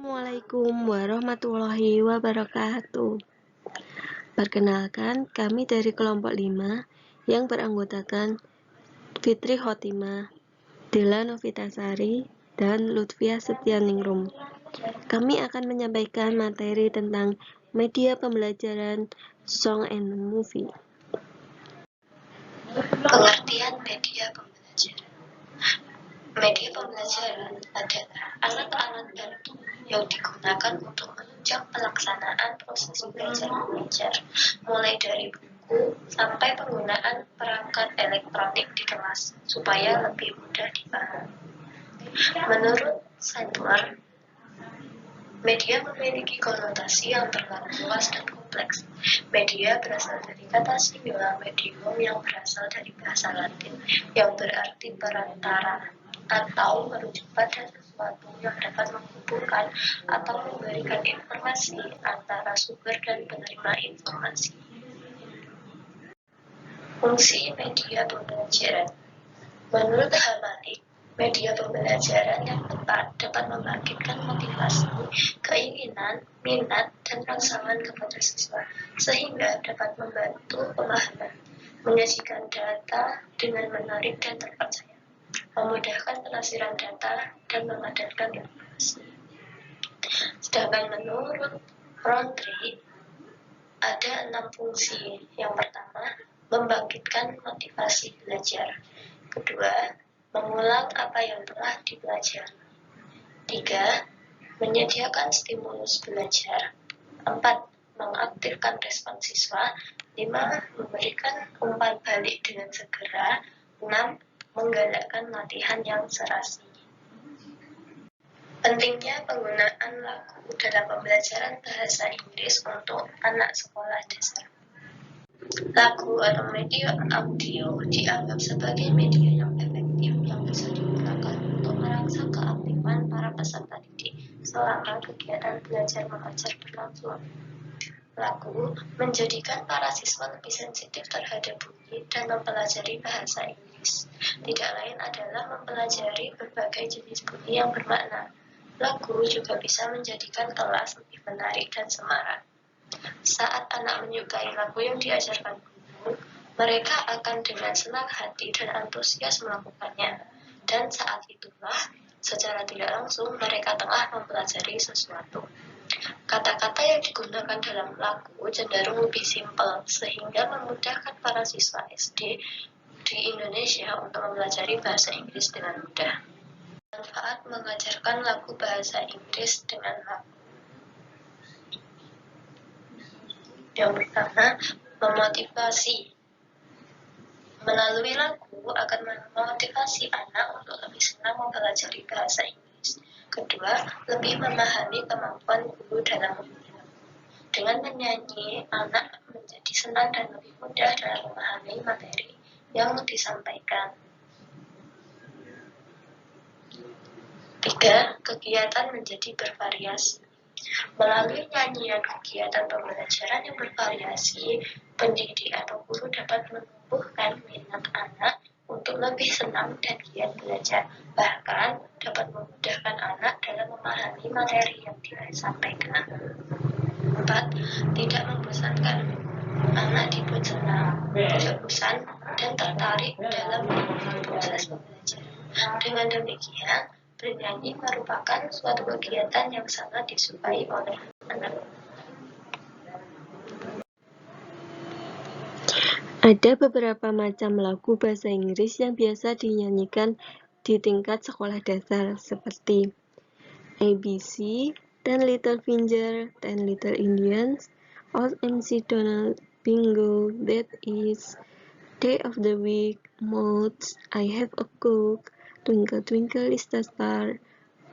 Assalamualaikum warahmatullahi wabarakatuh. Perkenalkan, kami dari kelompok 5 yang beranggotakan Fitri Khotimah, Dela Novitasari, dan Lutfia Setianingrum. Kami akan menyampaikan materi tentang media pembelajaran Song and Movie. Pengertian media pembelajaran. Media pembelajaran adalah alat-alat bantu yang digunakan untuk menunjang pelaksanaan proses belajar mengajar, mulai dari buku sampai penggunaan perangkat elektronik di kelas supaya lebih mudah dipahami. Menurut Sadler, media memiliki konotasi yang terlalu luas dan kompleks. Media berasal dari kata singular medium yang berasal dari bahasa Latin yang berarti perantara atau merujuk pada sesuatu yang dapat menghubungkan atau memberikan informasi antara sumber dan penerima informasi. Fungsi media pembelajaran. Menurut Hamalik, media pembelajaran yang tepat dapat membangkitkan motivasi, keinginan, minat, dan rangsangan kepada siswa, sehingga dapat membantu pemahaman, menyajikan data dengan menarik dan terpercaya, memudahkan penafsiran data, dan memadatkan informasi. Sedangkan menurut Roundtree, ada 6 fungsi. Yang pertama, membangkitkan motivasi belajar. Kedua, mengulang apa yang telah dipelajari. 3. Menyediakan stimulus belajar. 4. Mengaktifkan respon siswa. 5. Memberikan umpan balik dengan segera. 6. Menggalakkan latihan yang serasi. Pentingnya penggunaan lagu dalam pembelajaran bahasa Inggris untuk anak sekolah dasar. Lagu atau media audio dianggap sebagai media yang efektif yang bisa digunakan untuk merangsang keaktifan para peserta didik selama kegiatan belajar mengajar berlangsung. Lagu menjadikan para siswa lebih sensitif terhadap bunyi dan mempelajari bahasa Inggris. Tidak lain adalah mempelajari berbagai jenis bunyi yang bermakna. Lagu juga bisa menjadikan kelas lebih menarik dan semarak. Saat anak menyukai lagu yang diajarkan guru, mereka akan dengan senang hati dan antusias melakukannya. Dan saat itulah, secara tidak langsung, mereka tengah mempelajari sesuatu. Kata-kata yang digunakan dalam lagu cenderung lebih simpel, sehingga memudahkan para siswa SD di Indonesia untuk mempelajari bahasa Inggris dengan mudah. Manfaat mengajarkan lagu bahasa Inggris dengan lagu. Yang pertama, memotivasi. Melalui lagu akan memotivasi anak untuk lebih senang mempelajari bahasa Inggris. Kedua, lebih memahami kemampuan guru dalam memilih lagu. Dengan menyanyi, anak menjadi senang dan lebih mudah dalam memahami materi yang disampaikan. 3. Kegiatan menjadi bervariasi. Melalui nyanyian kegiatan pembelajaran yang bervariasi, pendidik atau guru dapat menumbuhkan minat anak untuk lebih senang dan giat belajar, bahkan dapat memudahkan anak dalam memahami materi yang disampaikan. 4. Tidak membosankan. Anak dibuat senang, tidak bosan, dan tertarik dalam proses pembelajaran. Dengan demikian, bernyanyi merupakan suatu kegiatan yang sangat disukai oleh anak. Ada beberapa macam lagu bahasa Inggris yang biasa dinyanyikan di tingkat sekolah dasar, seperti ABC, Ten Little Finger, Ten Little Indians, Old MC Donald, Bingo, That Is, Day of the Week, Moths, I Have a Cook, Twinkle Twinkle is the Star,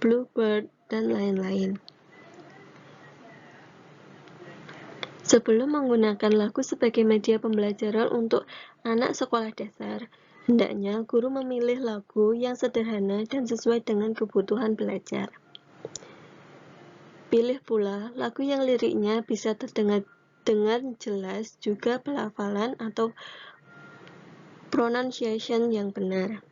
Bluebird, dan lain-lain. Sebelum menggunakan lagu sebagai media pembelajaran untuk anak sekolah dasar, hendaknya guru memilih lagu yang sederhana dan sesuai dengan kebutuhan belajar. Pilih pula lagu yang liriknya bisa terdengar dengan jelas, juga pelafalan atau pronunciation yang benar.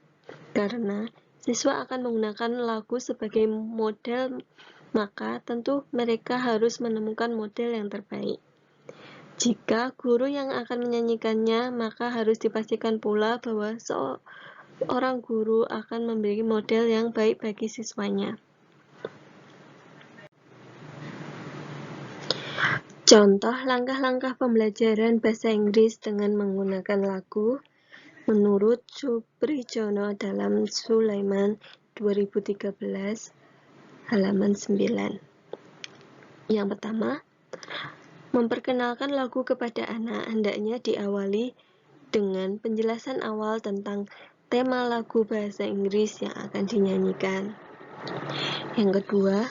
Karena siswa akan menggunakan lagu sebagai model maka tentu mereka harus menemukan model yang terbaik. Jika guru yang akan menyanyikannya, maka harus dipastikan pula bahwa seorang guru akan memiliki model yang baik bagi siswanya. Contoh langkah-langkah pembelajaran bahasa Inggris dengan menggunakan lagu menurut Suprijono dalam Sulaiman 2013 halaman 9. Yang pertama, memperkenalkan lagu kepada anak hendaknya diawali dengan penjelasan awal tentang tema lagu bahasa Inggris yang akan dinyanyikan. Yang kedua,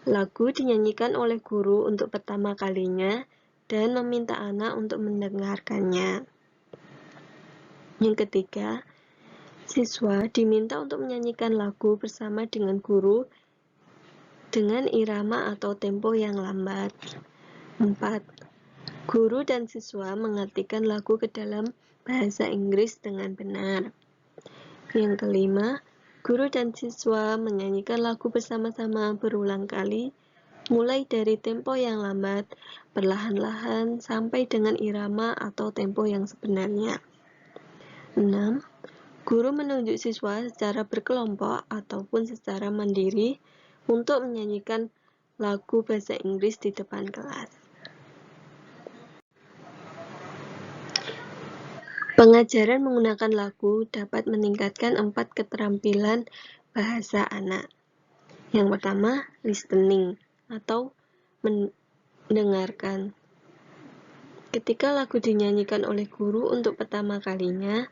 lagu dinyanyikan oleh guru untuk pertama kalinya dan meminta anak untuk mendengarkannya. Yang ketiga, siswa diminta untuk menyanyikan lagu bersama dengan guru dengan irama atau tempo yang lambat. 4. Guru dan siswa mengartikan lagu ke dalam bahasa Inggris dengan benar. Yang kelima, guru dan siswa menyanyikan lagu bersama-sama berulang kali, mulai dari tempo yang lambat, perlahan-lahan, sampai dengan irama atau tempo yang sebenarnya. 6. Guru menunjuk siswa secara berkelompok ataupun secara mandiri untuk menyanyikan lagu bahasa Inggris di depan kelas. Pengajaran menggunakan lagu dapat meningkatkan 4 keterampilan bahasa anak. Yang pertama, listening atau mendengarkan. Ketika lagu dinyanyikan oleh guru untuk pertama kalinya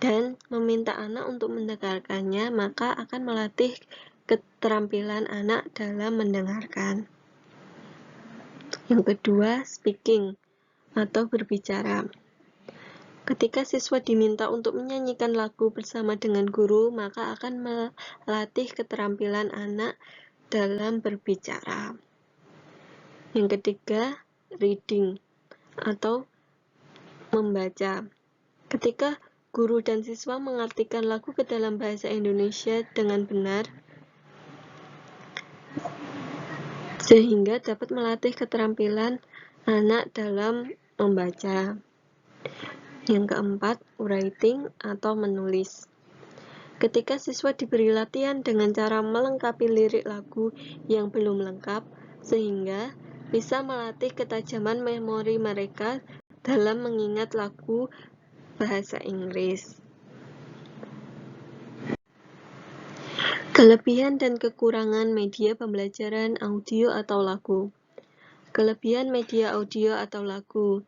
dan meminta anak untuk mendengarkannya, maka akan melatih keterampilan anak dalam mendengarkan. Yang kedua, speaking atau berbicara. Ketika siswa diminta untuk menyanyikan lagu bersama dengan guru, maka akan melatih keterampilan anak dalam berbicara. Yang ketiga, reading atau membaca. Ketika guru dan siswa mengartikan lagu ke dalam bahasa Indonesia dengan benar, sehingga dapat melatih keterampilan anak dalam membaca. Yang keempat, writing atau menulis. Ketika siswa diberi latihan dengan cara melengkapi lirik lagu yang belum lengkap, sehingga bisa melatih ketajaman memori mereka dalam mengingat lagu bahasa Inggris. Kelebihan dan kekurangan media pembelajaran audio atau lagu. Kelebihan media audio atau lagu.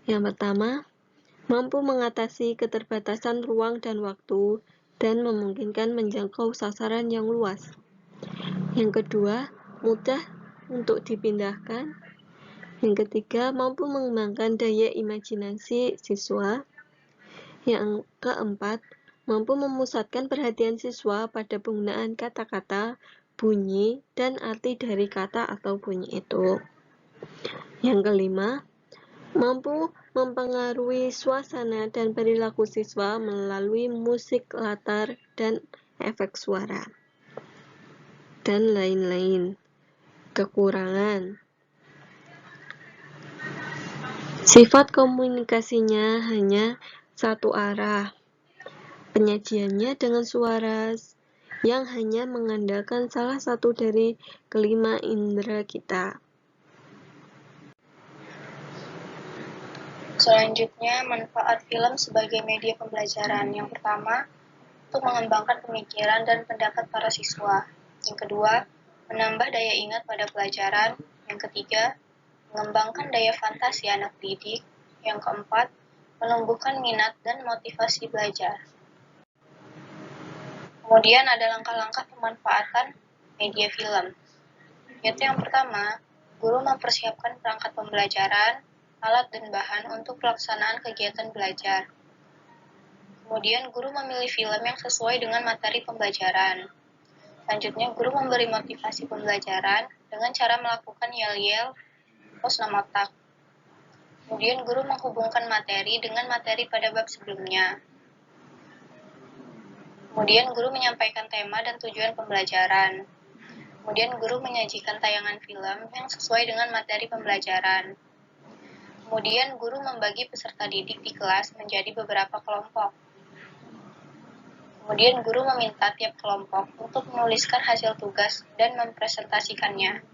Yang pertama, mampu mengatasi keterbatasan ruang dan waktu dan memungkinkan menjangkau sasaran yang luas. Yang kedua, mudah untuk dipindahkan. Yang ketiga, mampu mengembangkan daya imajinasi siswa. Yang keempat, mampu memusatkan perhatian siswa pada penggunaan kata-kata, bunyi, dan arti dari kata atau bunyi itu. Yang kelima, mampu mempengaruhi suasana dan perilaku siswa melalui musik latar dan efek suara, dan lain-lain. Kekurangan. Sifat komunikasinya hanya satu arah. Penyajiannya dengan suara yang hanya mengandalkan salah satu dari kelima indera kita. Selanjutnya, manfaat film sebagai media pembelajaran. Yang pertama, untuk mengembangkan pemikiran dan pendapat para siswa. Yang kedua, menambah daya ingat pada pelajaran. Yang ketiga, mengembangkan daya fantasi anak didik. Yang keempat, menumbuhkan minat dan motivasi belajar. Kemudian ada langkah-langkah pemanfaatan media film. Yaitu yang pertama, guru mempersiapkan perangkat pembelajaran, alat dan bahan untuk pelaksanaan kegiatan belajar. Kemudian guru memilih film yang sesuai dengan materi pembelajaran. Selanjutnya, guru memberi motivasi pembelajaran dengan cara melakukan yel-yel post-nom otak. Kemudian guru menghubungkan materi dengan materi pada bab sebelumnya. Kemudian guru menyampaikan tema dan tujuan pembelajaran. Kemudian guru menyajikan tayangan film yang sesuai dengan materi pembelajaran. Kemudian guru membagi peserta didik di kelas menjadi beberapa kelompok. Kemudian guru meminta tiap kelompok untuk menuliskan hasil tugas dan mempresentasikannya.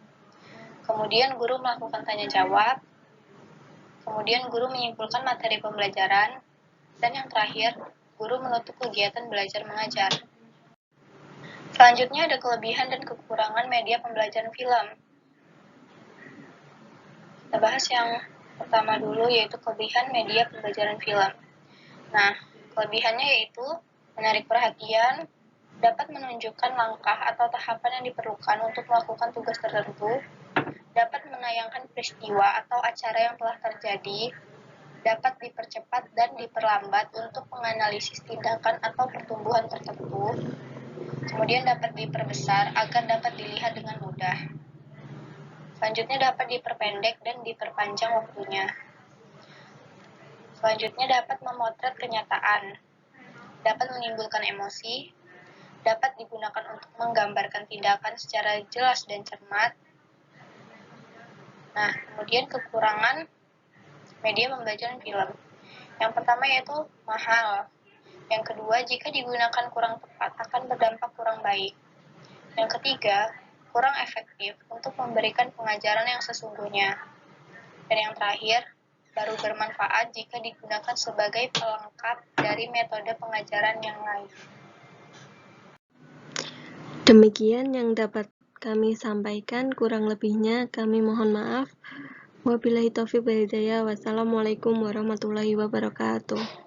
Kemudian guru melakukan tanya jawab. Kemudian guru menyimpulkan materi pembelajaran. Dan yang terakhir, guru menutup kegiatan belajar mengajar. Selanjutnya ada kelebihan dan kekurangan media pembelajaran film. Kita bahas yang pertama dulu, yaitu kelebihan media pembelajaran film. Nah, kelebihannya yaitu menarik perhatian, dapat menunjukkan langkah atau tahapan yang diperlukan untuk melakukan tugas tertentu, dapat menayangkan peristiwa atau acara yang telah terjadi, dapat dipercepat dan diperlambat untuk menganalisis tindakan atau pertumbuhan tertentu, kemudian dapat diperbesar agar dapat dilihat dengan mudah. Selanjutnya dapat diperpendek dan diperpanjang waktunya. Selanjutnya dapat memotret kenyataan, dapat menimbulkan emosi, dapat digunakan untuk menggambarkan tindakan secara jelas dan cermat. Nah, kemudian kekurangan media pembelajaran film. Yang pertama yaitu mahal. Yang kedua, jika digunakan kurang tepat akan berdampak kurang baik. Yang ketiga, kurang efektif untuk memberikan pengajaran yang sesungguhnya. Dan yang terakhir, baru bermanfaat jika digunakan sebagai pelengkap dari metode pengajaran yang lain. Demikian yang dapat kami sampaikan, kurang lebihnya kami mohon maaf. Wabillahi taufiq wal hidayah. Wassalamualaikum warahmatullahi wabarakatuh.